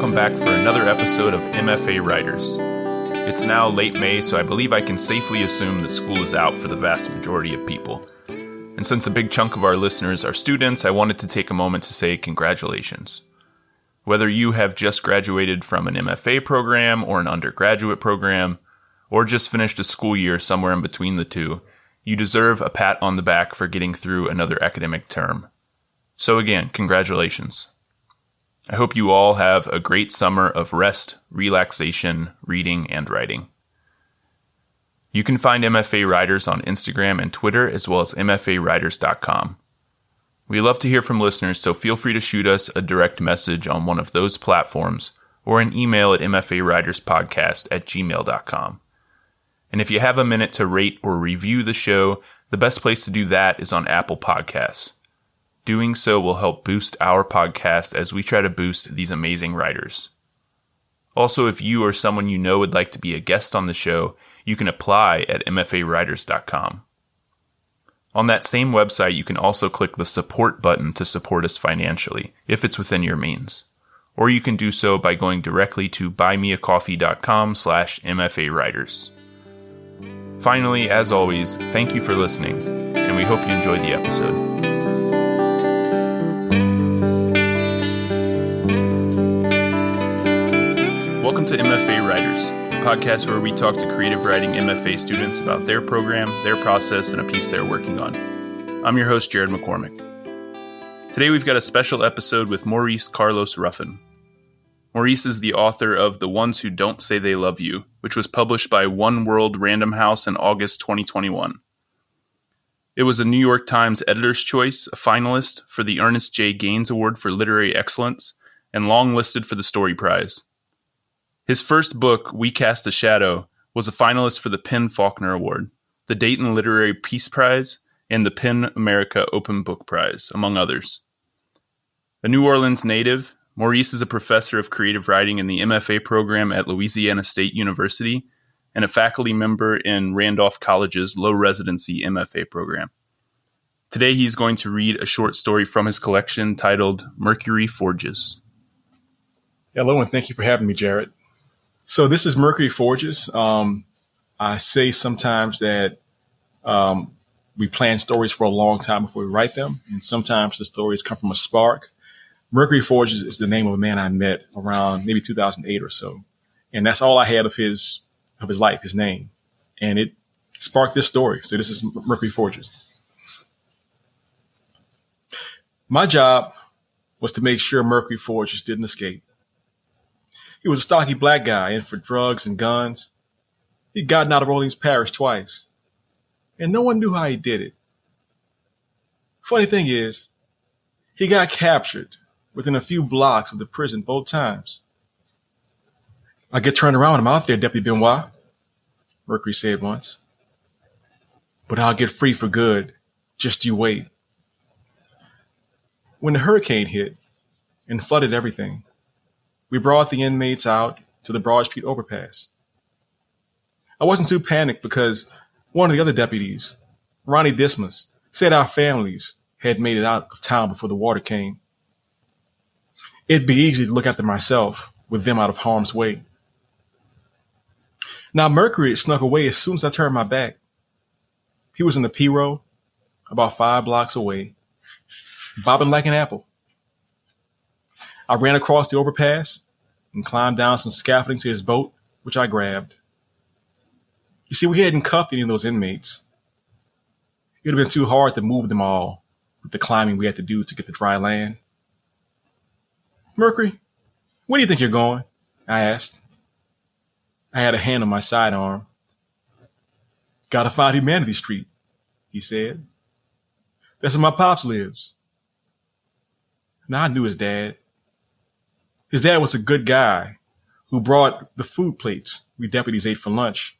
welcome back for another episode of MFA Writers. It's now late May, so I believe I can safely assume the school is out for the vast majority of people. And since a big chunk of our listeners are students, I wanted to take a moment to say congratulations. Whether you have just graduated from an MFA program or an undergraduate program, or just finished a school year somewhere in between the two, you deserve a pat on the back for getting through another academic term. So again, congratulations. I hope you all have a great summer of rest, relaxation, reading, and writing. You can find MFA Writers on Instagram and Twitter, as well as mfawriters.com. We love to hear from listeners, so feel free to shoot us a direct message on one of those platforms or an email at mfawriterspodcast@gmail.com. And if you have a minute to rate or review the show, the best place to do that is on Apple Podcasts. Doing so will help boost our podcast as we try to boost these amazing writers. Also, if you or someone you know would like to be a guest on the show, you can apply at mfawriters.com. On that same website, you can also click the support button to support us financially, if it's within your means. Or you can do so by going directly to buymeacoffee.com/mfawriters. Finally, as always, thank you for listening, and we hope you enjoyed the episode. Welcome to MFA Writers, a podcast where we talk to creative writing MFA students about their program, their process, and a piece they're working on. I'm your host, Jared McCormick. Today we've got a special episode with Maurice Carlos Ruffin. Maurice is the author of The Ones Who Don't Say They Love You, which was published by One World Random House in August 2021. It was a New York Times Editor's Choice, a finalist for the Ernest J. Gaines Award for Literary Excellence, and longlisted for the Story Prize. His first book, We Cast a Shadow, was a finalist for the PEN Faulkner Award, the Dayton Literary Peace Prize, and the PEN America Open Book Prize, among others. A New Orleans native, Maurice is a professor of creative writing in the MFA program at Louisiana State University and a faculty member in Randolph College's low residency MFA program. Today he's going to read a short story from his collection titled Mercury Forges. Hello, and thank you for having me, Jared. So this is Mercury Forges. I say sometimes that we plan stories for a long time before we write them, and sometimes the stories come from a spark. Mercury Forges is the name of a man I met around maybe 2008 or so, and that's all I had of his life, his name, and it sparked this story. So this is Mercury Forges. My job was to make sure Mercury Forges didn't escape. He was a stocky black guy in for drugs and guns. He'd gotten out of Orleans Parish twice, and no one knew how he did it. Funny thing is, he got captured within a few blocks of the prison both times. "I get turned around when I'm out there, Deputy Benoit," Mercury said once. "But I'll get free for good. Just you wait." When the hurricane hit and flooded everything, we brought the inmates out to the Broad Street overpass. I wasn't too panicked because one of the other deputies, Ronnie Dismas, said our families had made it out of town before the water came. It'd be easy to look after myself with them out of harm's way. Now, Mercury had snuck away as soon as I turned my back. He was in the P row, about 5 blocks away, bobbing like an apple. I ran across the overpass and climbed down some scaffolding to his boat, which I grabbed. You see, we hadn't cuffed any of those inmates. It would have been too hard to move them all with the climbing we had to do to get to dry land. "Mercury, where do you think you're going?" I asked. I had a hand on my sidearm. "Gotta find Humanity Street," he said. "That's where my pops lives." Now I knew his dad. His dad was a good guy who brought the food plates we deputies ate for lunch.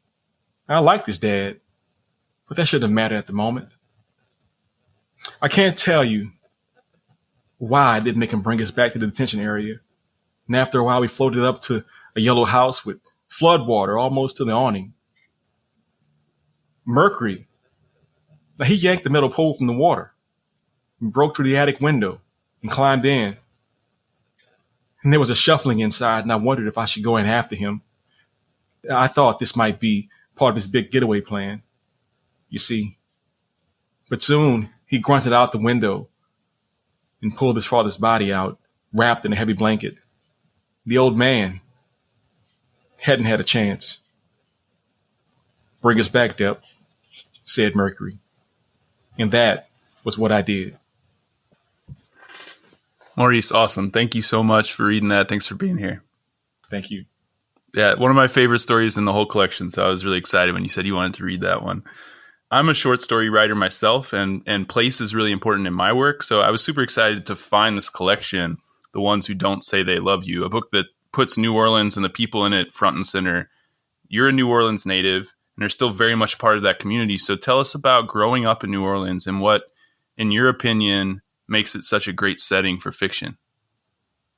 I liked his dad, but that shouldn't have mattered at the moment. I can't tell you why I didn't make him bring us back to the detention area. And after a while, we floated up to a yellow house with flood water almost to the awning. Mercury, now he yanked the metal pole from the water and broke through the attic window and climbed in. and there was a shuffling inside, and I wondered if I should go in after him. I thought this might be part of his big getaway plan, you see. But soon he grunted out the window and pulled his father's body out, wrapped in a heavy blanket. The old man hadn't had a chance. "Bring us back, Depp," said Mercury. And that was what I did. Maurice, awesome. Thank you so much for reading that. Thanks for being here. Thank you. Yeah, one of my favorite stories in the whole collection, so I was really excited when you said you wanted to read that one. I'm a short story writer myself, and place is really important in my work, so I was super excited to find this collection, The Ones Who Don't Say They Love You, a book that puts New Orleans and the people in it front and center. You're a New Orleans native, and are still very much part of that community, so tell us about growing up in New Orleans and what, in your opinion, makes it such a great setting for fiction.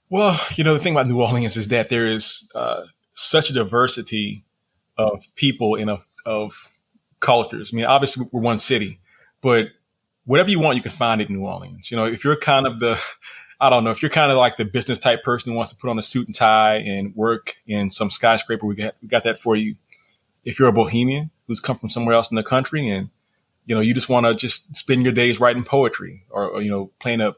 Well, the thing about New Orleans is that there is such a diversity of people and of cultures. I mean, obviously we're one city, but whatever you want, you can find it in New Orleans. If you're kind of if you're kind of like the business type person who wants to put on a suit and tie and work in some skyscraper, we got that for you. If you're a bohemian who's come from somewhere else in the country and, you just want to just spend your days writing poetry or playing a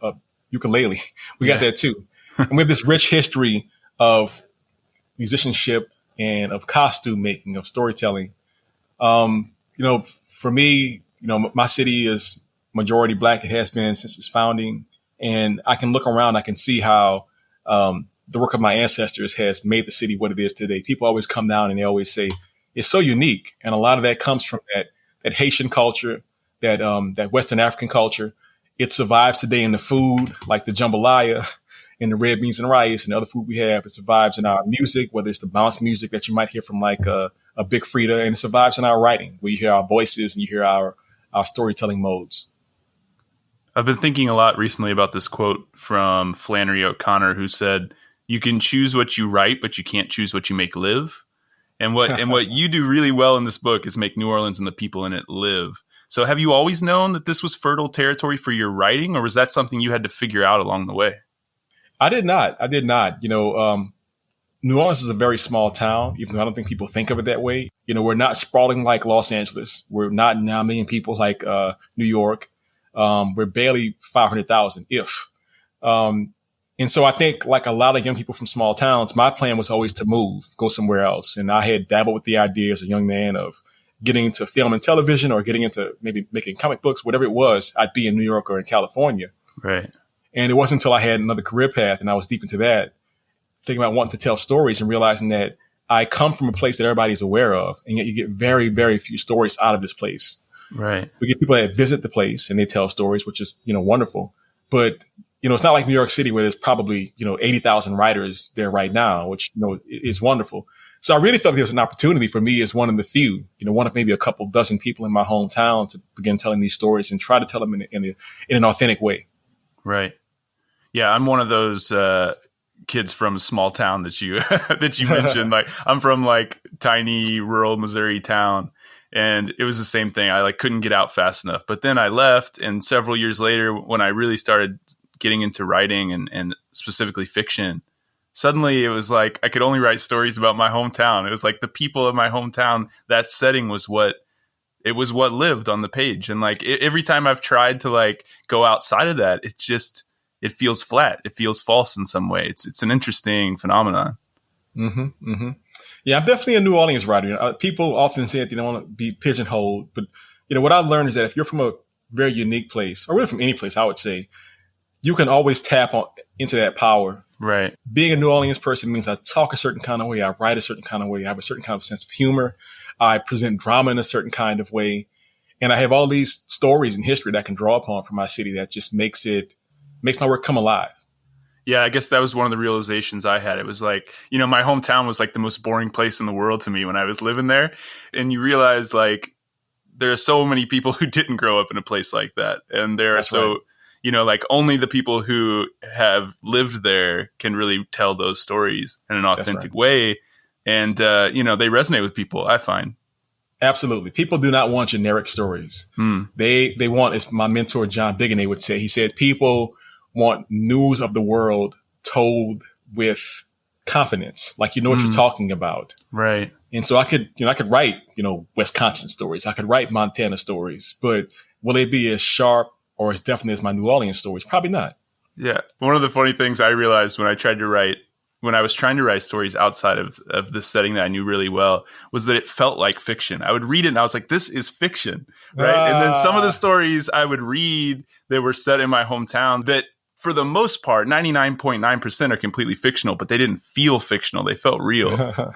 ukulele, we got that too. And we have this rich history of musicianship and of costume making, of storytelling. For me, my city is majority Black. It has been since its founding. And I can look around, I can see how the work of my ancestors has made the city what it is today. People always come down and they always say, it's so unique. And a lot of that comes from that Haitian culture, that Western African culture. It survives today in the food, like the jambalaya and the red beans and rice and the other food we have. It survives in our music, whether it's the bounce music that you might hear from like a Big Frida, and it survives in our writing, where you hear our voices and you hear our storytelling modes. I've been thinking a lot recently about this quote from Flannery O'Connor, who said, "You can choose what you write, but you can't choose what you make live." And what you do really well in this book is make New Orleans and the people in it live. So have you always known that this was fertile territory for your writing, or was that something you had to figure out along the way? I did not. New Orleans is a very small town, even though I don't think people think of it that way. We're not sprawling like Los Angeles. We're not 9 million people like New York. We're barely 500,000, if. And so I think, like a lot of young people from small towns, my plan was always to move, go somewhere else. And I had dabbled with the idea as a young man of getting into film and television or getting into maybe making comic books, whatever it was. I'd be in New York or in California. Right. And it wasn't until I had another career path and I was deep into that, thinking about wanting to tell stories and realizing that I come from a place that everybody's aware of. And yet you get very, very few stories out of this place. Right. We get people that visit the place and they tell stories, which is, wonderful. But, it's not like New York City where there's probably, 80,000 writers there right now, which, is wonderful. So I really felt like there was an opportunity for me as one of the few, one of maybe a couple dozen people in my hometown to begin telling these stories and try to tell them in an authentic way. Right. Yeah, I'm one of those kids from a small town that you that you mentioned. Like, I'm from like tiny rural Missouri town, and it was the same thing. I couldn't get out fast enough. But then I left, and several years later, when I really started getting into writing and specifically fiction, suddenly it was like I could only write stories about my hometown. It was like the people of my hometown. That setting was what lived on the page. And every time I've tried to go outside of that, it feels flat. It feels false in some way. It's an interesting phenomenon. Mm-hmm, mm-hmm. Yeah, I'm definitely a New Orleans writer. People often say that they don't want to be pigeonholed, but what I learned is that if you're from a very unique place, or really from any place, I would say, you can always tap into that power. Right. Being a New Orleans person means I talk a certain kind of way, I write a certain kind of way, I have a certain kind of sense of humor, I present drama in a certain kind of way, and I have all these stories and history that I can draw upon from my city that just makes my work come alive. Yeah, I guess that was one of the realizations I had. It was my hometown was the most boring place in the world to me when I was living there. And you realize there are so many people who didn't grow up in a place like that. And there are only the people who have lived there can really tell those stories in an authentic way. And, they resonate with people, I find. Absolutely. People do not want generic stories. They want, as my mentor, John Bigonay would say, he said, people want news of the world told with confidence, like you know what you're talking about. Right. And so I could write, Wisconsin stories. I could write Montana stories, but will they be as sharp or as definite as my New Orleans stories? Probably not. Yeah. One of the funny things I realized when I was trying to write stories outside of the setting that I knew really well was that it felt like fiction. I would read it and I was like, this is fiction, right? And then some of the stories I would read that were set in my hometown that for the most part, 99.9% are completely fictional, but they didn't feel fictional. They felt real.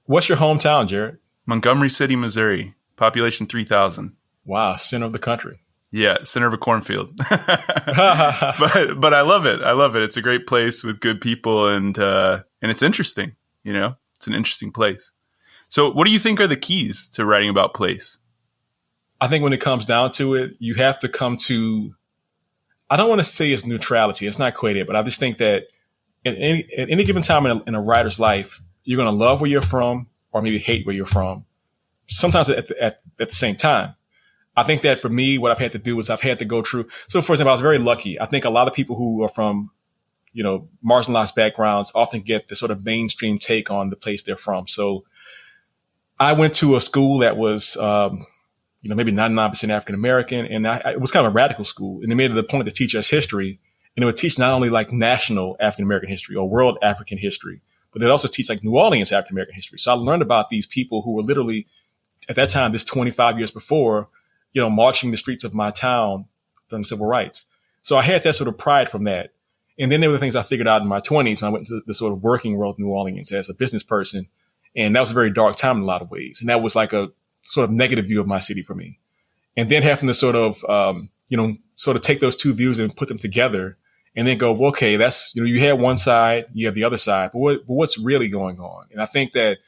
What's your hometown, Jared? Montgomery City, Missouri. Population 3,000. Wow. Center of the country. Yeah, center of a cornfield. but I love it. I love it. It's a great place with good people, and it's interesting. It's an interesting place. So, what do you think are the keys to writing about place? I think when it comes down to it, you have to come to. I don't want to say it's neutrality. It's not quite it, but I just think that at any given time in a writer's life, you're going to love where you're from, or maybe hate where you're from. Sometimes at the same time. I think that for me, what I've had to do is I've had to go through. So, for example, I was very lucky. I think a lot of people who are from, marginalized backgrounds often get the sort of mainstream take on the place they're from. So I went to a school that was, maybe 99% African-American. And it was kind of a radical school. And they made it a point to teach us history. And it would teach not only like national African-American history or world African history, but they'd also teach like New Orleans African-American history. So I learned about these people who were literally, at that time, this 25 years before, marching the streets of my town during civil rights. So I had that sort of pride from that. And then there were the things I figured out in my 20s when I went into the sort of working world of New Orleans as a business person. And that was a very dark time in a lot of ways. And that was like a sort of negative view of my city for me. And then having to sort of take those two views and put them together and then go, well, okay, that's, you have one side, you have the other side, but what's really going on? And I think that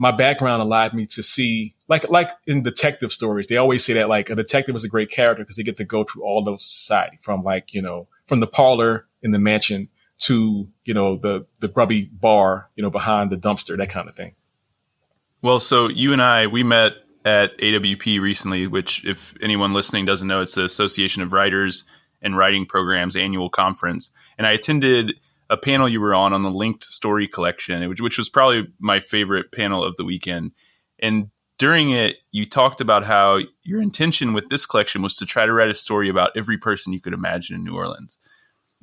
my background allowed me to see, like in detective stories, they always say that like a detective is a great character because they get to go through all those society from from the parlor in the mansion to, the grubby bar, behind the dumpster, that kind of thing. Well, so you and I, we met at AWP recently, which if anyone listening doesn't know, it's the Association of Writers and Writing Programs annual conference. And I attended a panel you were on the linked story collection, which was probably my favorite panel of the weekend. And during it, you talked about how your intention with this collection was to try to write a story about every person you could imagine in New Orleans,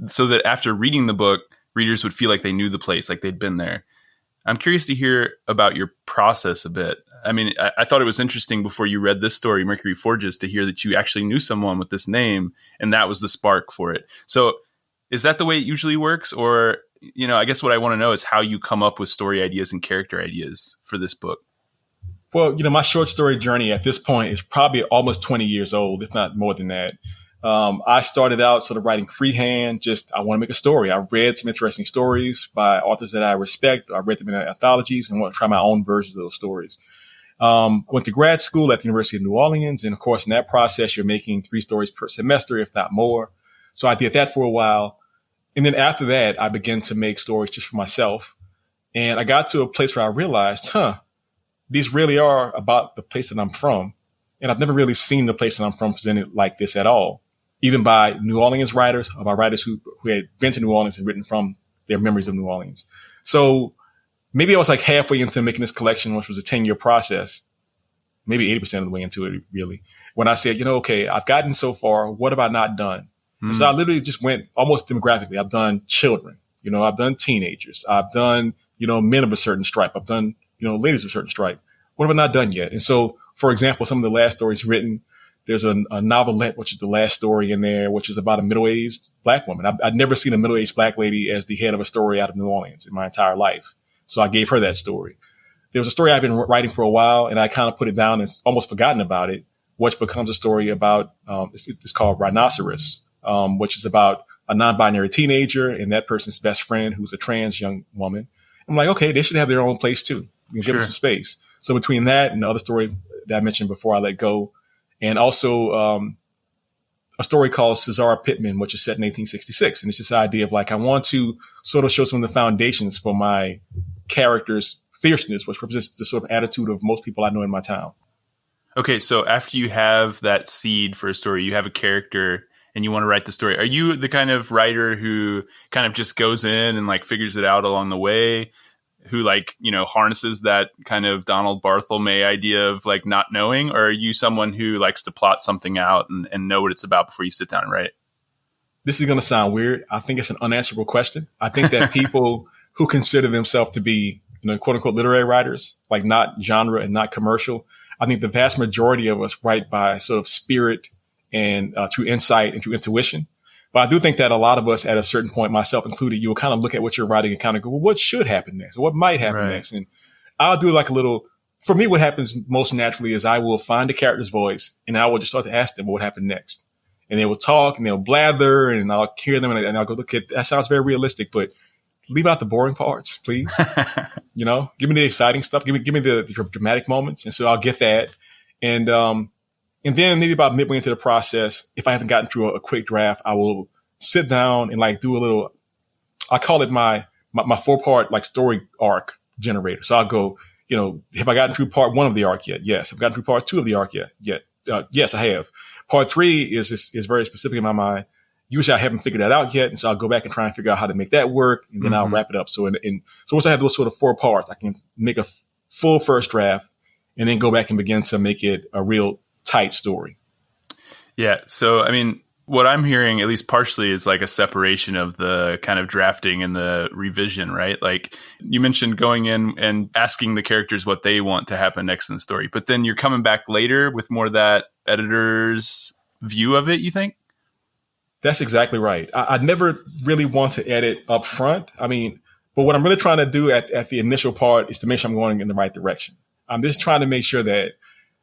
so that after reading the book, readers would feel like they knew the place, like they'd been there. I'm curious to hear about your process a bit. I mean, I thought it was interesting before you read this story, Mercury Forges, to hear that you actually knew someone with this name, and that was the spark for it. So is that the way it usually works? Or, I guess what I want to know is how you come up with story ideas and character ideas for this book. Well, my short story journey at this point is probably almost 20 years old, if not more than that. I started out sort of writing freehand, I want to make a story. I read some interesting stories by authors that I respect. I read them in anthologies and want to try my own versions of those stories. Went to grad school at the University of New Orleans. And of course, in that process, you're making 3 stories per semester, if not more. So I did that for a while. And then after that, I began to make stories just for myself. And I got to a place where I realized, these really are about the place that I'm from. And I've never really seen the place that I'm from presented like this at all, even by New Orleans writers or by writers who had been to New Orleans and written from their memories of New Orleans. So maybe I was like halfway into making this collection, which was a 10-year process, maybe 80% of the way into it, really, when I said, okay, I've gotten so far. What have I not done? So I literally just went almost demographically. I've done children, I've done teenagers. I've done, men of a certain stripe. I've done, ladies of a certain stripe. What have I not done yet? And so, for example, some of the last stories written, there's a novelette, which is the last story in there, which is about a middle-aged Black woman. I'd never seen a middle-aged Black lady as the head of a story out of New Orleans in my entire life. So I gave her that story. There was a story I've been writing for a while, and I kind of put it down and almost forgotten about it, which becomes a story about, it's called Rhinoceros, which is about a non-binary teenager and that person's best friend who's a trans young woman. I'm like, okay, they should have their own place too. You can give them some space. So between that and the other story that I mentioned before I let go, and also a story called Cesara Pittman, which is set in 1866. And it's this idea of like, I want to sort of show some of the foundations for my character's fierceness, which represents the sort of attitude of most people I know in my town. Okay, so after you have that seed for a story, you have a character, and you want to write the story. Are you the kind of writer who kind of just goes in and like figures it out along the way, who like, harnesses that kind of Donald Barthelme idea of like not knowing? Or are you someone who likes to plot something out and know what it's about before you sit down and write? This is going to sound weird. I think it's an unanswerable question. I think that people who consider themselves to be, quote unquote, literary writers, like not genre and not commercial, I think the vast majority of us write by sort of spirit and through insight and through intuition. But I do think that a lot of us at a certain point, myself included, you will kind of look at what you're writing and kind of go, well, what should happen next? Or what might happen next? And I'll do like for me, what happens most naturally is I will find the character's voice and I will just start to ask them what happened next. And they will talk and they'll blather and I'll hear them and I'll go, look, that sounds very realistic, but leave out the boring parts, please. Give me the exciting stuff. Give me the dramatic moments. And so I'll get that. And then maybe about midway into the process, if I haven't gotten through a quick draft, I will sit down and like do a little, I call it my 4-part like story arc generator. So I'll go, have I gotten through part 1 of the arc yet? Yes. Have I gotten through part 2 of the arc yet? Yes, I have. Part 3 is very specific in my mind. Usually I haven't figured that out yet. And so I'll go back and try and figure out how to make that work. And then I'll wrap it up. So so once I have those sort of 4 parts, I can make a full first draft and then go back and begin to make it a real tight story. Yeah. So, I mean, what I'm hearing, at least partially, is like a separation of the kind of drafting and the revision, right? Like you mentioned going in and asking the characters what they want to happen next in the story, but then you're coming back later with more of that editor's view of it, you think? That's exactly right. I never really want to edit up front. I mean, but what I'm really trying to do at the initial part is to make sure I'm going in the right direction. I'm just trying to make sure that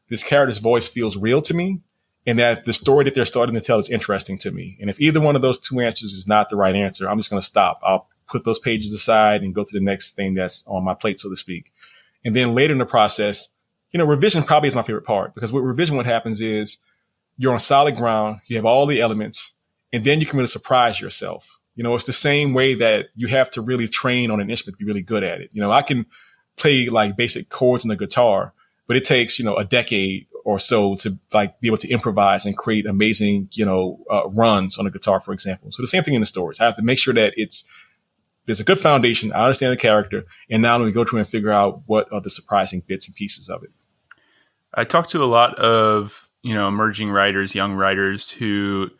this character's voice feels real to me and that the story that they're starting to tell is interesting to me. And if either one of those 2 answers is not the right answer, I'm just going to stop. I'll put those pages aside and go to the next thing that's on my plate, so to speak. And then later in the process, revision probably is my favorite part, because with revision, what happens is you're on solid ground. You have all the elements, and then you can really surprise yourself. It's the same way that you have to really train on an instrument to be really good at it. I can play like basic chords on the guitar, but it takes, a decade or so to like be able to improvise and create amazing, runs on a guitar, for example. So the same thing in the stories. I have to make sure that there's a good foundation. I understand the character. And now we go through and figure out what are the surprising bits and pieces of it. I talk to a lot of, emerging writers, young writers who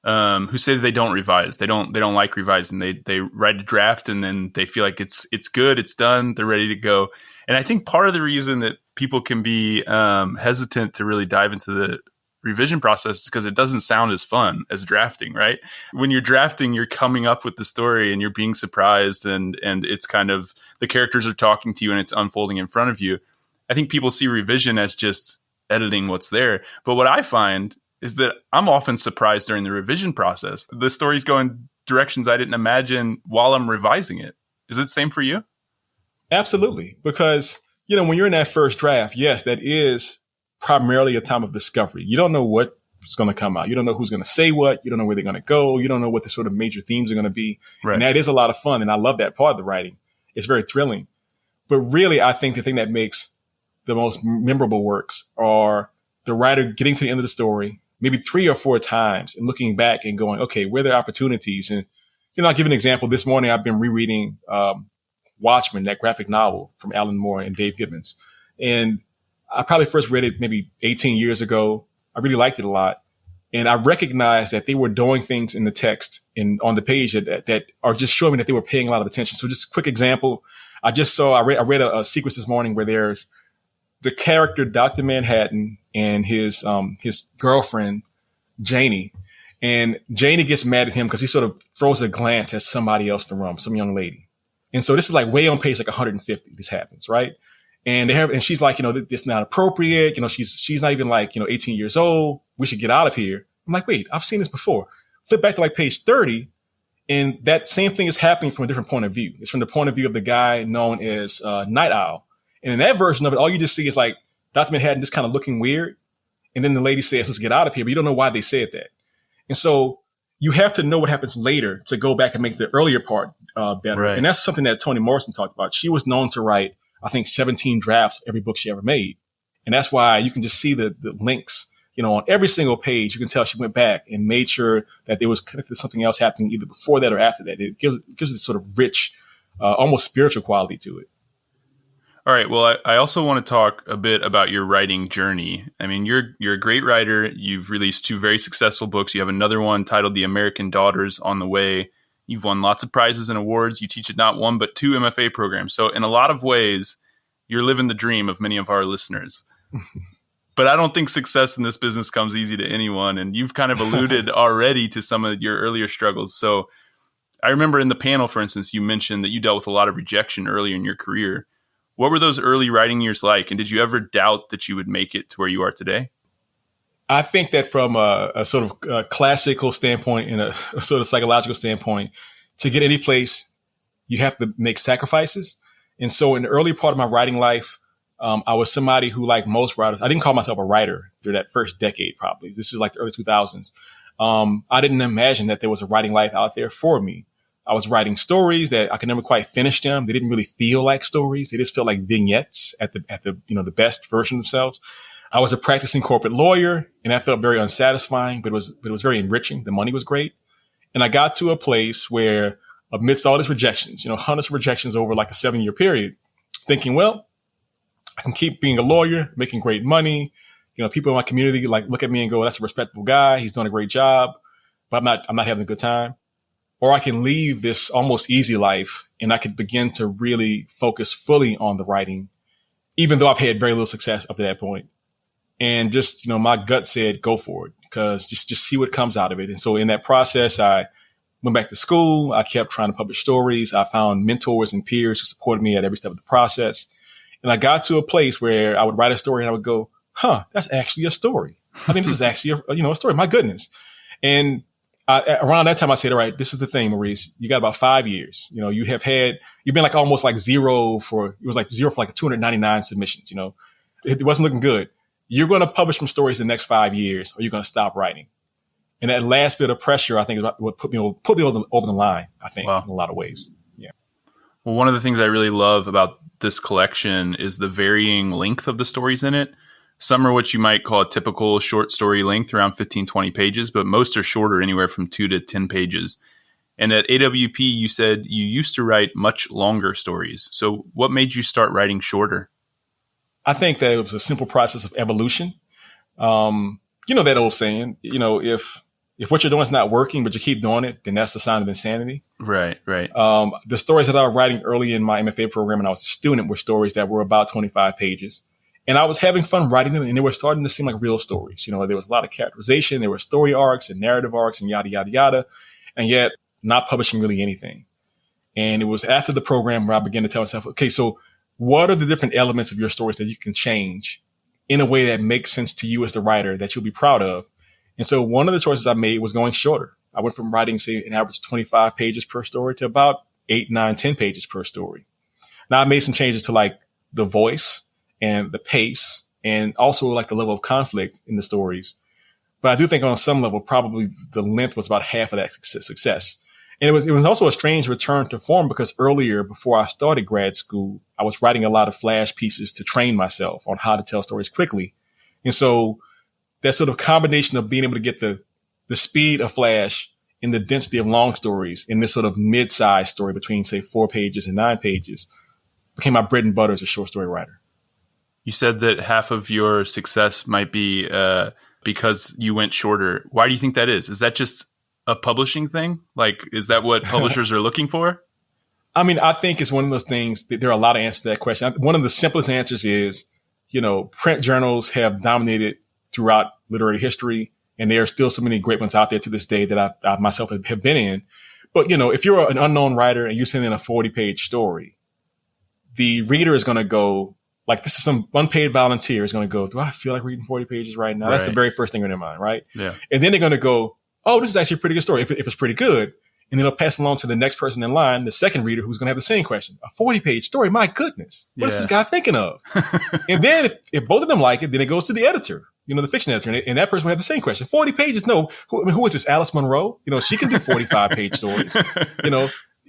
say that they don't revise. They don't like revising. They write a draft and then they feel like it's good, it's done, they're ready to go. And I think part of the reason that people can be hesitant to really dive into the revision process is because it doesn't sound as fun as drafting, right? When you're drafting, you're coming up with the story and you're being surprised and it's kind of the characters are talking to you and it's unfolding in front of you. I think people see revision as just editing what's there. But what I find is that I'm often surprised during the revision process. The story's going directions I didn't imagine while I'm revising it. Is it the same for you? Absolutely. Because, when you're in that first draft, yes, that is primarily a time of discovery. You don't know what's going to come out. You don't know who's going to say what. You don't know where they're going to go. You don't know what the sort of major themes are going to be. Right. And that is a lot of fun. And I love that part of the writing. It's very thrilling. But really, I think the thing that makes the most memorable works are the writer getting to the end of the story, maybe 3 or 4 times and looking back and going, okay, where are there opportunities? And, I'll give an example. This morning, I've been rereading Watchmen, that graphic novel from Alan Moore and Dave Gibbons. And I probably first read it maybe 18 years ago. I really liked it a lot. And I recognized that they were doing things in the text and on the page that are just showing me that they were paying a lot of attention. So just a quick example. I read a sequence this morning where there's the character, Dr. Manhattan, and his girlfriend, Janie. And Janie gets mad at him because he sort of throws a glance at somebody else in the room, some young lady. And so this is like way on page like 150. This happens, right? And she's like, it's not appropriate. She's not even like, 18 years old. We should get out of here. I'm like, wait, I've seen this before. Flip back to like page 30. And that same thing is happening from a different point of view. It's from the point of view of the guy known as Night Owl. And in that version of it, all you just see is like Dr. Manhattan just kind of looking weird. And then the lady says, let's get out of here. But you don't know why they said that. And so you have to know what happens later to go back and make the earlier part better. Right. And that's something that Toni Morrison talked about. She was known to write, I think, 17 drafts every book she ever made. And that's why you can just see the links, on every single page, you can tell she went back and made sure that there was connected to something else happening either before that or after that. It gives this sort of rich, almost spiritual quality to it. All right. Well, I also want to talk a bit about your writing journey. I mean, you're a great writer. You've released 2 very successful books. You have another one titled The American Daughters on the way. You've won lots of prizes and awards. You teach at not 1, but 2 MFA programs. So in a lot of ways, you're living the dream of many of our listeners. But I don't think success in this business comes easy to anyone. And you've kind of alluded already to some of your earlier struggles. So I remember in the panel, for instance, you mentioned that you dealt with a lot of rejection earlier in your career. What were those early writing years like? And did you ever doubt that you would make it to where you are today? I think that from a sort of classical standpoint and a sort of psychological standpoint, to get any place, you have to make sacrifices. And so in the early part of my writing life, I was somebody who, like most writers, I didn't call myself a writer through that first decade, probably. This is like the early 2000s. I didn't imagine that there was a writing life out there for me. I was writing stories that I could never quite finish them. They didn't really feel like stories. They just felt like vignettes at the best version of themselves. I was a practicing corporate lawyer, and that felt very unsatisfying, but it was very enriching. The money was great. And I got to a place where, amidst all these rejections, hundreds of rejections over like a 7-year period, thinking, well, I can keep being a lawyer, making great money. People in my community like look at me and go, that's a respectable guy. He's doing a great job, but I'm not having a good time. Or I can leave this almost easy life and I could begin to really focus fully on the writing, even though I've had very little success up to that point. And just, my gut said, go for it, because just see what comes out of it. And so in that process, I went back to school. I kept trying to publish stories. I found mentors and peers who supported me at every step of the process. And I got to a place where I would write a story and I would go, that's actually a story. I think this is actually a story. My goodness. And around that time, I said, all right, this is the thing, Maurice. You got about 5 years. You've been like almost like zero for like 299 submissions. It wasn't looking good. You're going to publish some stories the next 5 years, or you're going to stop writing. And that last bit of pressure, I think, is what put me over the line, I think, wow, in a lot of ways. Yeah. Well, one of the things I really love about this collection is the varying length of the stories in it. Some are what you might call a typical short story length, around 15, 20 pages, but most are shorter, anywhere from 2 to 10 pages. And at AWP, you said you used to write much longer stories. So what made you start writing shorter? I think that it was a simple process of evolution. That old saying, if what you're doing is not working, but you keep doing it, then that's the sign of insanity. Right. The stories that I was writing early in my MFA program when I was a student were stories that were about 25 pages. And I was having fun writing them, and they were starting to seem like real stories. There was a lot of characterization. There were story arcs and narrative arcs and yada, yada, yada. And yet not publishing really anything. And it was after the program where I began to tell myself, okay, so what are the different elements of your stories that you can change in a way that makes sense to you as the writer that you'll be proud of? And so one of the choices I made was going shorter. I went from writing, say, an average 25 pages per story to about 8, 9, 10 pages per story. Now I made some changes to like the voice and the pace and also like the level of conflict in the stories. But I do think on some level, probably the length was about half of that success. And it was also a strange return to form because earlier, before I started grad school, I was writing a lot of flash pieces to train myself on how to tell stories quickly. And so that sort of combination of being able to get the speed of flash and the density of long stories in this sort of mid-sized story between, say, 4 pages and 9 pages became my bread and butter as a short story writer. You said that half of your success might be because you went shorter. Why do you think that is? Is that just a publishing thing? Like, is that what publishers are looking for? I mean, I think it's one of those things that there are a lot of answers to that question. One of the simplest answers is, print journals have dominated throughout literary history, and there are still so many great ones out there to this day that I myself have been in. But, if you're an unknown writer and you send in a 40-page story, the reader is going to go, like, this is some unpaid volunteer is going to go, do I feel like reading 40 pages right now? Right. That's the very first thing in their mind, right? Yeah. And then they're going to go, oh, this is actually a pretty good story, if it's pretty good. And then they'll pass along to the next person in line, the second reader, who's going to have the same question. A 40-page story, my goodness. What is this guy thinking of? And then if both of them like it, then it goes to the editor, the fiction editor. And that person will have the same question. 40 pages? No. Who is this? Alice Munro? She can do 45-page stories.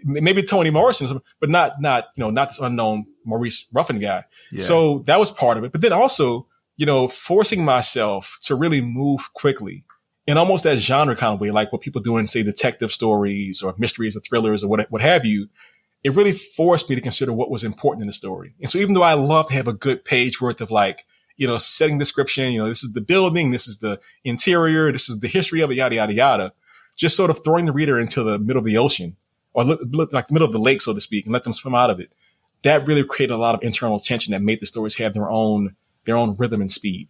Maybe Toni Morrison, but not this unknown Maurice Ruffin guy. Yeah. So that was part of it. But then also, forcing myself to really move quickly in almost that genre kind of way, like what people do in, say, detective stories or mysteries or thrillers or what have you. It really forced me to consider what was important in the story. And so even though I love to have a good page worth of setting description, this is the building, this is the interior, this is the history of it, yada, yada, yada, just sort of throwing the reader into the middle of the ocean or like the middle of the lake, so to speak, and let them swim out of it. That really created a lot of internal tension that made the stories have their own rhythm and speed.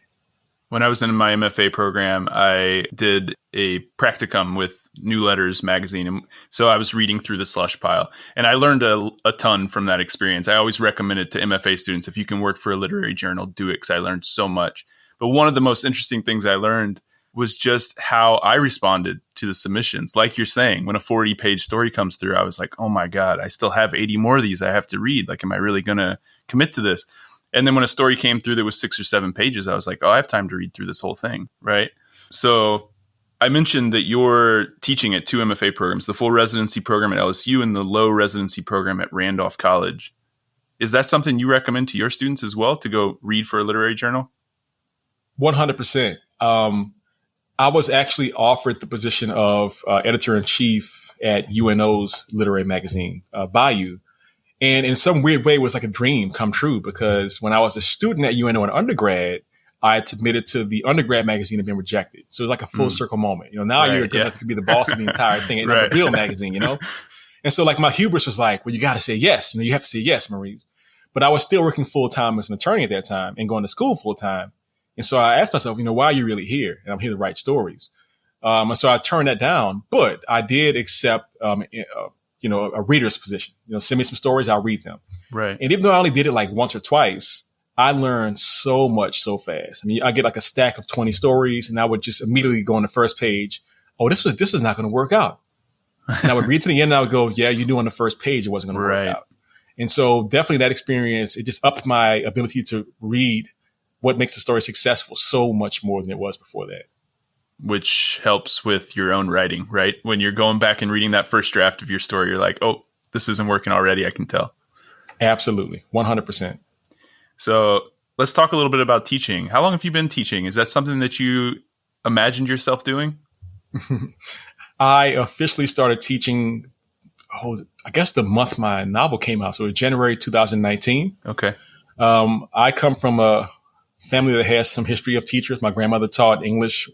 When I was in my MFA program, I did a practicum with New Letters magazine. And so I was reading through the slush pile, and I learned a ton from that experience. I always recommend it to MFA students. If you can work for a literary journal, do it, because I learned so much. But one of the most interesting things I learned was just how I responded to the submissions. Like you're saying, when a 40-page story comes through, I was like, oh my God, I still have 80 more of these I have to read. Like, am I really going to commit to this? And then when a story came through that was 6 or 7 pages, I was like, oh, I have time to read through this whole thing, right? So I mentioned that you're teaching at 2 MFA programs, the full residency program at LSU and the low residency program at Randolph College. Is that something you recommend to your students as well, to go read for a literary journal? 100%. I was actually offered the position of editor-in-chief at UNO's literary magazine, Bayou. And in some weird way, it was like a dream come true, because when I was a student at UNO in undergrad, I had submitted to the undergrad magazine and been rejected. So it was like a full circle moment. Now you're good enough to be the boss of the entire thing, and the real magazine, And so like my hubris was like, well, you got to say yes. You have to say yes, Maurice. But I was still working full time as an attorney at that time and going to school full time. And so I asked myself, why are you really here? And I'm here to write stories. And so I turned that down, but I did accept, a reader's position. Send me some stories, I'll read them. Right. And even though I only did it like once or twice, I learned so much so fast. I get like a stack of 20 stories, and I would just immediately go on the first page. Oh, this was not going to work out. And I would read to the end, and I would go, yeah, you knew on the first page it wasn't going to work out. And so definitely that experience, it just upped my ability to read what makes the story successful so much more than it was before that. Which helps with your own writing, right? When you're going back and reading that first draft of your story, you're like, oh, this isn't working already, I can tell. Absolutely. 100%. So let's talk a little bit about teaching. How long have you been teaching? Is that something that you imagined yourself doing? I officially started teaching, I guess the month my novel came out. So January 2019. Okay. I come from a family that has some history of teachers. My grandmother taught English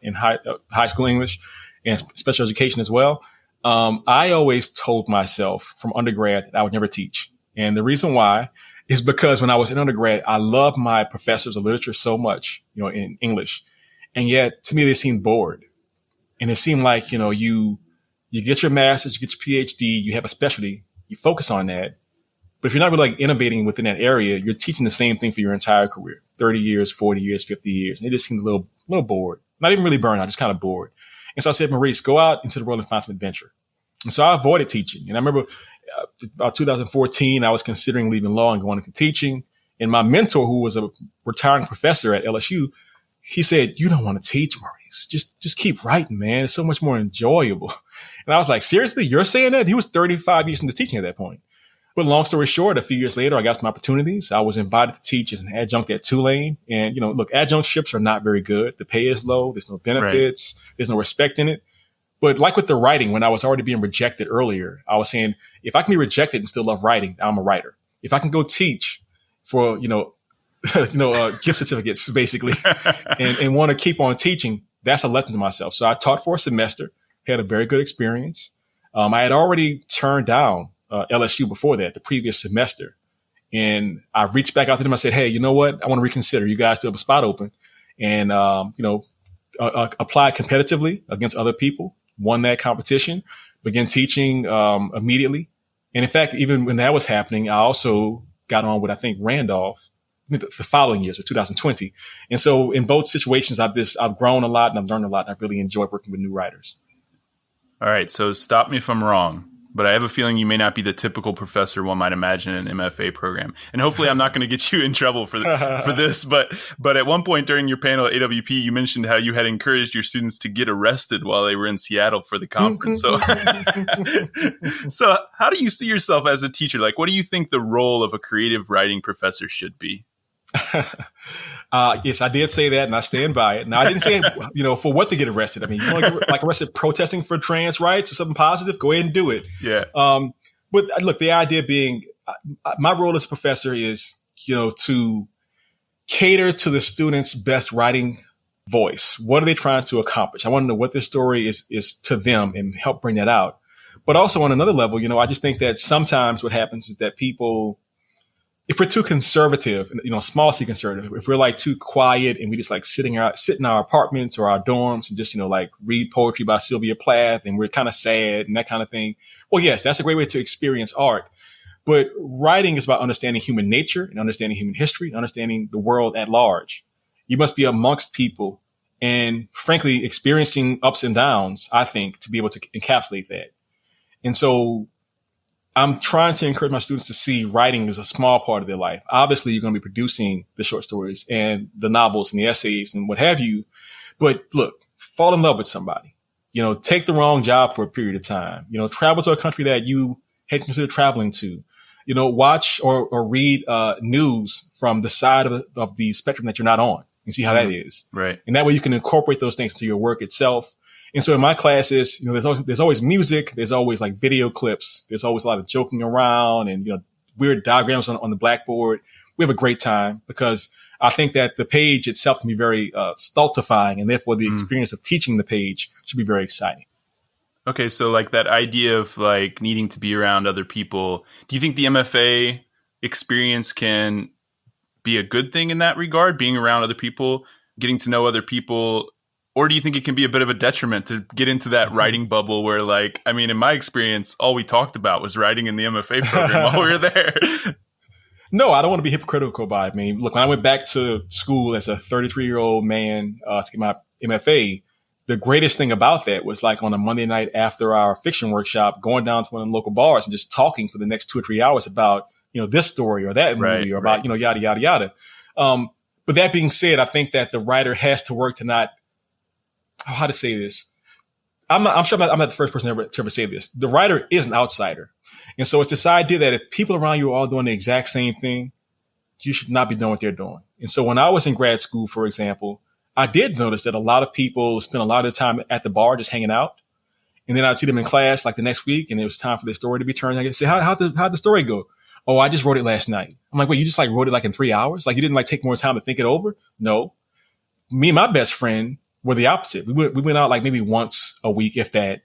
in high school English and special education as well. I always told myself from undergrad that I would never teach. And the reason why is because when I was in undergrad, I loved my professors of literature so much, in English. And yet to me, they seemed bored. And it seemed like, you get your master's, you get your PhD, you have a specialty, you focus on that. But if you're not really like innovating within that area, you're teaching the same thing for your entire career, 30 years, 40 years, 50 years. And it just seemed a little bored, not even really burnout, just kind of bored. And so I said, Maurice, go out into the world and find some adventure. And so I avoided teaching. And I remember about 2014, I was considering leaving law and going into teaching. And my mentor, who was a retiring professor at LSU, he said, you don't want to teach, Maurice. Just keep writing, man. It's so much more enjoyable. And I was like, seriously, you're saying that? He was 35 years into teaching at that point. But long story short, a few years later, I got some opportunities. I was invited to teach as an adjunct at Tulane. And, look, adjunctships are not very good. The pay is low. There's no benefits. Right. There's no respect in it. But like with the writing, when I was already being rejected earlier, I was saying, if I can be rejected and still love writing, I'm a writer. If I can go teach for, gift certificates, basically, and want to keep on teaching, that's a lesson to myself. So I taught for a semester, had a very good experience. I had already turned down LSU before that, the previous semester. And I reached back out to them. I said, hey, you know what? I want to reconsider. You guys still have a spot open. And, applied competitively against other people, won that competition, began teaching immediately. And in fact, even when that was happening, I also got on with, I think, Randolph the following year, so 2020. And so in both situations, I've grown a lot and I've learned a lot. And I've really enjoyed working with new writers. All right. So stop me if I'm wrong, but I have a feeling you may not be the typical professor one might imagine in an MFA program. And hopefully I'm not going to get you in trouble for this. But at one point during your panel at AWP, you mentioned how you had encouraged your students to get arrested while they were in Seattle for the conference. So how do you see yourself as a teacher? Like, what do you think the role of a creative writing professor should be? Yes, I did say that, and I stand by it. Now, I didn't say, for what to get arrested. I mean, you want to get arrested protesting for trans rights or something positive? Go ahead and do it. Yeah. But look, the idea being, my role as a professor is, to cater to the students' best writing voice. What are they trying to accomplish? I want to know what their story is to them and help bring that out. But also on another level, I just think that sometimes what happens is that people, if we're too conservative, small c conservative, if we're like too quiet and we just like sit in our apartments or our dorms and just, read poetry by Sylvia Plath and we're kind of sad and that kind of thing. Well, yes, that's a great way to experience art. But writing is about understanding human nature and understanding human history and understanding the world at large. You must be amongst people and frankly, experiencing ups and downs, I think, to be able to encapsulate that. And so I'm trying to encourage my students to see writing as a small part of their life. Obviously, you're going to be producing the short stories and the novels and the essays and what have you. But look, fall in love with somebody. Take the wrong job for a period of time. Travel to a country that you had considered traveling to. Watch or read news from the side of the spectrum that you're not on and see how that is. Right. And that way you can incorporate those things to your work itself. And so in my classes, there's always music. There's always like video clips. There's always a lot of joking around and, weird diagrams on the blackboard. We have a great time because I think that the page itself can be very stultifying, and therefore the experience of teaching the page should be very exciting. Okay, so like that idea of like needing to be around other people, do you think the MFA experience can be a good thing in that regard, being around other people, getting to know other people? Or do you think it can be a bit of a detriment to get into that writing bubble where in my experience, all we talked about was writing in the MFA program while we were there? No, I don't want to be hypocritical by it. I mean, look, when I went back to school as a 33-year-old man to get my MFA, the greatest thing about that was like on a Monday night after our fiction workshop, going down to one of the local bars and just talking for the next 2 or 3 hours about, this story or that movie or about, yada, yada, yada. But that being said, I think that the writer has to work to not, how to say this? I'm sure I'm not the first person to ever say this. The writer is an outsider. And so it's this idea that if people around you are all doing the exact same thing, you should not be doing what they're doing. And so when I was in grad school, for example, I did notice that a lot of people spend a lot of time at the bar just hanging out. And then I'd see them in class like the next week and it was time for their story to be turned. I'd say, how'd the story go? Oh, I just wrote it last night. I'm like, wait, you just like wrote it like in 3 hours? Like you didn't like take more time to think it over? No. Me and my best friend were the opposite. We went out like maybe once a week, if that.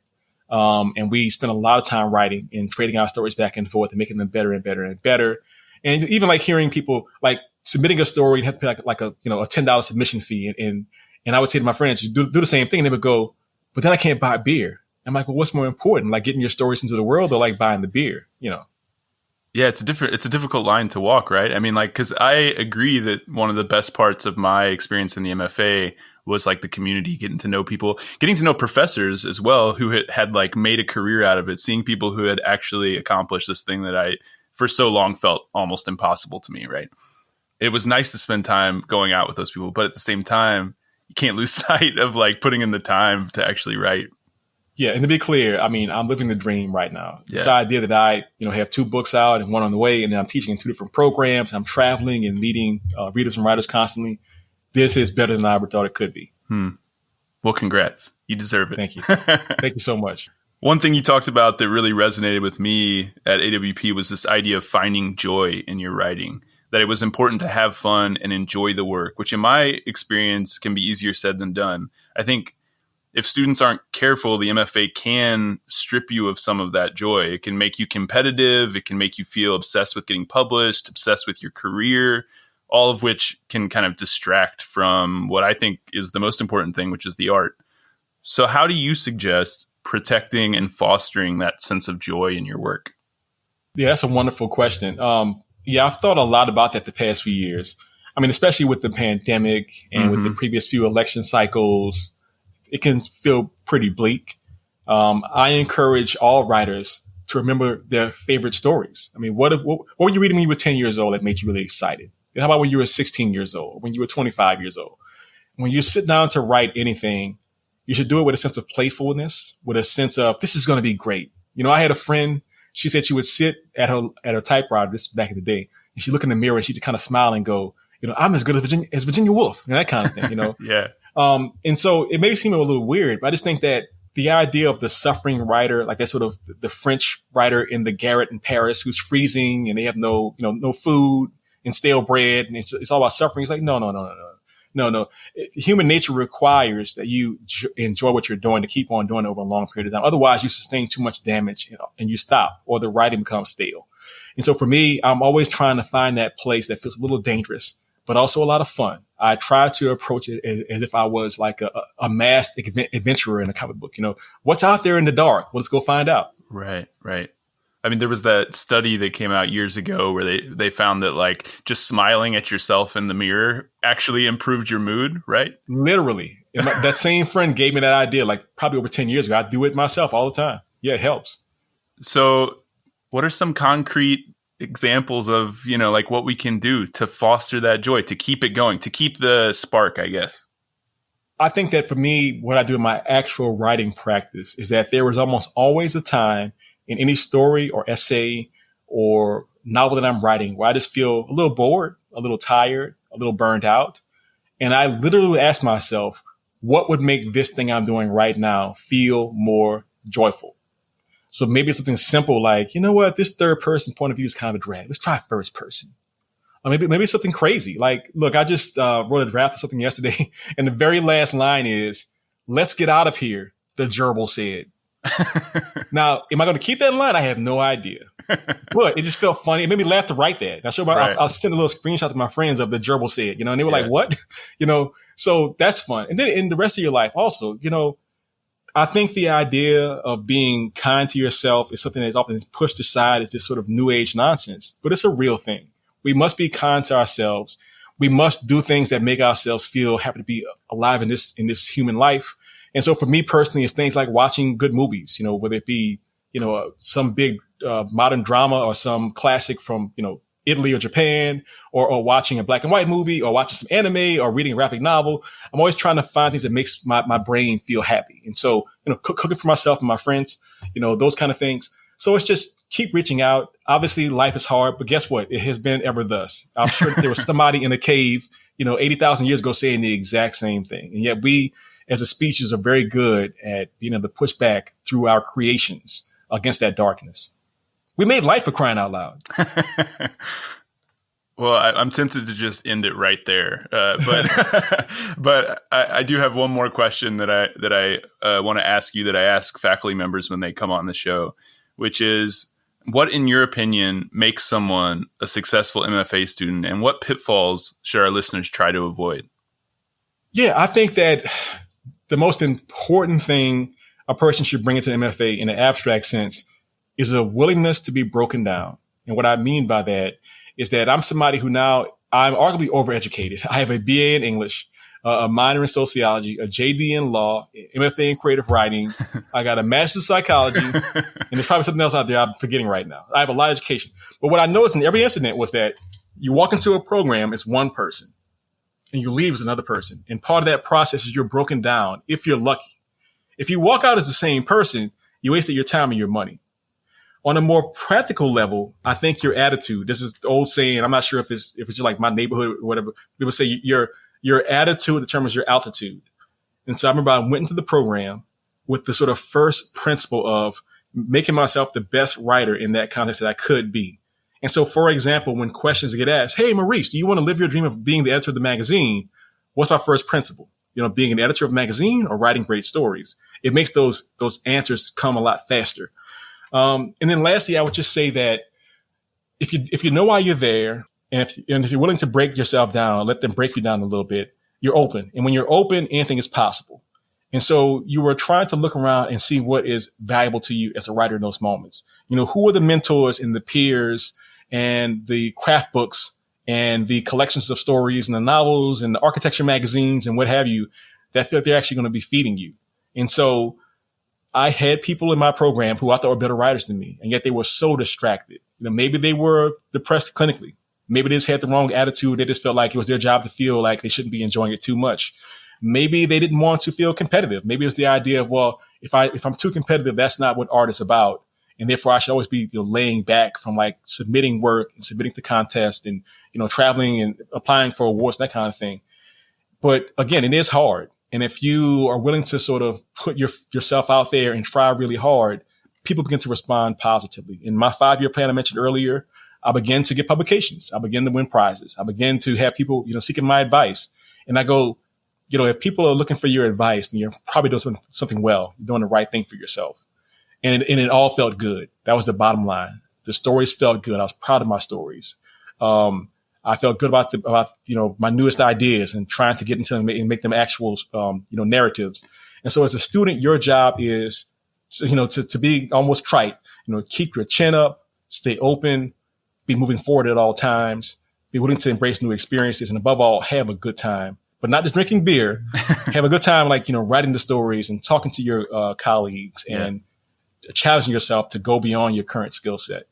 And we spent a lot of time writing and trading our stories back and forth and making them better and better and better. And even like hearing people like submitting a story and have to pay like a $10 submission fee. And I would say to my friends, you do the same thing. And they would go, but then I can't buy beer. I'm like, well, what's more important? Like getting your stories into the world or like buying the beer, Yeah, it's a difficult line to walk, right? I mean, like, because I agree that one of the best parts of my experience in the MFA was like the community, getting to know people, getting to know professors as well who had like made a career out of it, seeing people who had actually accomplished this thing that I for so long felt almost impossible to me, right? It was nice to spend time going out with those people, but at the same time, you can't lose sight of like putting in the time to actually write. Yeah, and to be clear, I mean, I'm living the dream right now. Yeah. This idea that I, have 2 books out and one on the way, and then I'm teaching in 2 different programs. I'm traveling and meeting readers and writers constantly. This is better than I ever thought it could be. Well, congrats. You deserve it. Thank you. Thank you so much. One thing you talked about that really resonated with me at AWP was this idea of finding joy in your writing, that it was important to have fun and enjoy the work, which in my experience can be easier said than done. I think if students aren't careful, the MFA can strip you of some of that joy. It can make you competitive. It can make you feel obsessed with getting published, obsessed with your career, all of which can kind of distract from what I think is the most important thing, which is the art. So how do you suggest protecting and fostering that sense of joy in your work? Yeah, that's a wonderful question. I've thought a lot about that the past few years. I mean, especially with the pandemic and with the previous few election cycles, it can feel pretty bleak. I encourage all writers to remember their favorite stories. I mean, what were you reading when you were 10 years old that made you really excited? How about when you were 16 years old, when you were 25 years old? When you sit down to write anything, you should do it with a sense of playfulness, with a sense of, this is going to be great. I had a friend, she said she would sit at her typewriter, this back in the day, and she'd look in the mirror and she'd kind of smile and go, I'm as good as Virginia Woolf, that kind of thing, Yeah. And so it may seem a little weird, but I just think that the idea of the suffering writer, like that sort of the French writer in the garret in Paris who's freezing and they have no food and stale bread, and it's all about suffering. It's like, no. Human nature requires that you enjoy what you're doing to keep on doing it over a long period of time. Otherwise, you sustain too much damage, and you stop, or the writing becomes stale. And so for me, I'm always trying to find that place that feels a little dangerous, but also a lot of fun. I try to approach it as if I was like a masked adventurer in a comic book. What's out there in the dark? Well, let's go find out. Right. I mean, there was that study that came out years ago where they found that like just smiling at yourself in the mirror actually improved your mood, right? Literally. That same friend gave me that idea like probably over 10 years ago. I do it myself all the time. Yeah, it helps. So what are some concrete examples of, like what we can do to foster that joy, to keep it going, to keep the spark, I guess? I think that for me, what I do in my actual writing practice is that there was almost always a time in any story or essay or novel that I'm writing where I just feel a little bored, a little tired, a little burned out. And I literally ask myself, what would make this thing I'm doing right now feel more joyful? So maybe it's something simple like, this third person point of view is kind of a drag. Let's try first person. Or maybe it's something crazy. Like, look, I just wrote a draft of something yesterday, and the very last line is, "Let's get out of here," the gerbil said. Now, am I going to keep that line? I have no idea. But it just felt funny. It made me laugh to write that. I'll send a little screenshot to my friends of the gerbil said, and they were like, what? So that's fun. And then in the rest of your life also, I think the idea of being kind to yourself is something that's often pushed aside as this sort of new age nonsense, but it's a real thing. We must be kind to ourselves. We must do things that make ourselves feel happy to be alive in this human life. And so for me personally, it's things like watching good movies, whether it be, some big modern drama or some classic from, Italy or Japan, or watching a black and white movie, or watching some anime, or reading a graphic novel. I'm always trying to find things that makes my brain feel happy. And so, cooking for myself and my friends, those kind of things. So it's just keep reaching out. Obviously, life is hard, but guess what? It has been ever thus. I'm sure that there was somebody in a cave, 80,000 years ago saying the exact same thing. And yet we, as a species, are very good at being able to push back through our creations against that darkness. We made life for crying out loud. Well, I'm tempted to just end it right there, but I do have one more question that I want to ask you that I ask faculty members when they come on the show, which is, what, in your opinion, makes someone a successful MFA student, and what pitfalls should our listeners try to avoid? Yeah, I think that the most important thing a person should bring into MFA in an abstract sense is a willingness to be broken down. And what I mean by that is that I'm somebody who now, I'm arguably overeducated. I have a BA in English, a minor in sociology, a JD in law, MFA in creative writing. I got a master's in psychology, and there's probably something else out there I'm forgetting right now. I have a lot of education. But what I noticed in every incident was that you walk into a program, it's one person, and you leave as another person. And part of that process is you're broken down, if you're lucky. If you walk out as the same person, you wasted your time and your money. On a more practical level, I think your attitude, this is the old saying, I'm not sure if it's just like my neighborhood or whatever. People say your attitude determines your altitude. And so I remember I went into the program with the sort of first principle of making myself the best writer in that context that I could be. And so, for example, when questions get asked, hey, Maurice, do you want to live your dream of being the editor of the magazine? What's my first principle? Being an editor of a magazine or writing great stories. It makes those answers come a lot faster. And then lastly, I would just say that if you know why you're there, and if you're willing to break yourself down, let them break you down a little bit, you're open. And when you're open, anything is possible. And so you were trying to look around and see what is valuable to you as a writer in those moments. Who are the mentors and the peers and the craft books and the collections of stories and the novels and the architecture magazines and what have you that feel like they're actually going to be feeding you. And so I had people in my program who I thought were better writers than me, and yet they were so distracted. Maybe they were depressed clinically. Maybe they just had the wrong attitude. They just felt like it was their job to feel like they shouldn't be enjoying it too much. Maybe they didn't want to feel competitive. Maybe it was the idea of, well, if I'm too competitive, that's not what art is about. And therefore I should always be laying back from like submitting work and submitting to contests and, traveling and applying for awards, that kind of thing. But again, it is hard. And if you are willing to sort of put yourself out there and try really hard, people begin to respond positively. In my 5-year plan I mentioned earlier, I began to get publications. I began to win prizes. I began to have people, seeking my advice. And I go, if people are looking for your advice, then you're probably doing something well. You're doing the right thing for yourself. And it all felt good. That was the bottom line. The stories felt good. I was proud of my stories. I felt good about my newest ideas and trying to get into them and make them actual, narratives. And so as a student, your job is, to be almost trite, keep your chin up, stay open, be moving forward at all times, be willing to embrace new experiences, and above all, have a good time. But not just drinking beer, have a good time, writing the stories and talking to your colleagues and challenging yourself to go beyond your current skill set.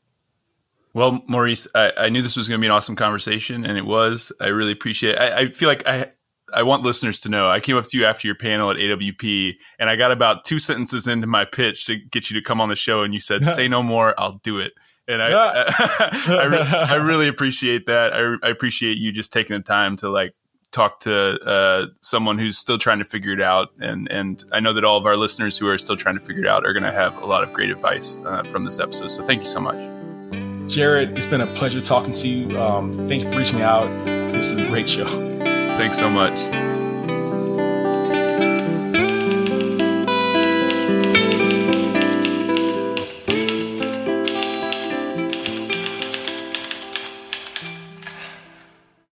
Well, Maurice, I knew this was going to be an awesome conversation, and it was. I really appreciate it. I feel like I want listeners to know I came up to you after your panel at AWP, and I got about 2 sentences into my pitch to get you to come on the show, and you said, "Say no more, I'll do it." And I really appreciate that. I appreciate you just taking the time to talk to someone who's still trying to figure it out. And I know that all of our listeners who are still trying to figure it out are going to have a lot of great advice from this episode. So thank you so much. Jared, it's been a pleasure talking to you. Thanks for reaching out. This is a great show. Thanks so much.